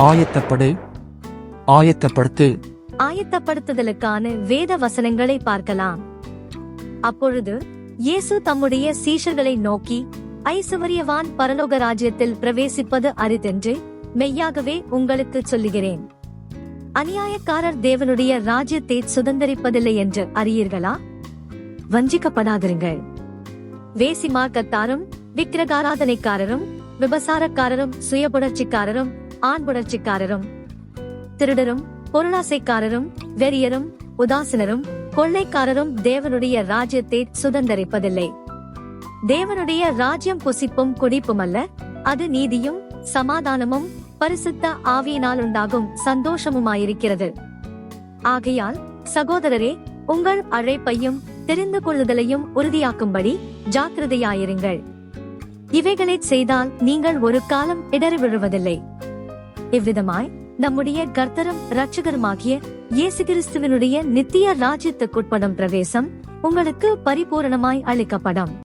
ஆயத்தப்படு, ஆயத்தப்படுத்து. ஆயத்தப்படுத்துதலுக்கான வேத வசனங்களை பார்க்கலாம். அப்பொழுது இயேசு தம்முடைய சீஷர்களை நோக்கி, ஐசுவரியவான் பரலோக ராஜ்யத்தில் பிரவேசிப்பது அரிதென்று மெய்யாகவே உங்களுக்கு சொல்லுகிறேன். அநியாயக்காரர் தேவனுடைய ராஜ்யத்தை சுதந்தரிப்பதில்லை என்று அறியீர்களா? வஞ்சிக்கப்படாதிருங்கள். வேசிமார்க்கத்தாரும் விக்கிரகாராதனைக்காரரும் விபசாரக்காரரும் சுயபுணர்ச்சிக்காரரும் ஆண்புணர்ச்சிக்காரரும் திருடரும் பொருளாசைக்காரரும் வெறியரும் உதாசீனரும் கொள்ளைக்காரரும் தேவனுடைய ராஜ்யத்தை சுதந்தரிப்பதில்லை. தேவனுடைய ராஜ்யம் புசிப்பும் குடிப்பும் அல்ல, அது நீதியும் சமாதானமும் பரிசுத்த ஆவியினால் உண்டாகும் சந்தோஷமுமாயிருக்கிறது. ஆகையால் சகோதரரே, உங்கள் அழைப்பையும் தெரிந்து கொள்ளுதலையும் உறுதியாக்கும்படி ஜாக்கிரதையாயிருங்கள். இவைகளைச் செய்தால் நீங்கள் ஒரு காலம் இடறி விழுவதில்லை. இவ்விதமாய் நம்முடைய கர்த்தரும் இரட்சகருமாகிய இயேசு கிறிஸ்துவினுடைய நித்திய ராஜ்யத்துக்குட்படும் பிரவேசம் உங்களுக்கு பரிபூரணமாய் அளிக்கப்படும்.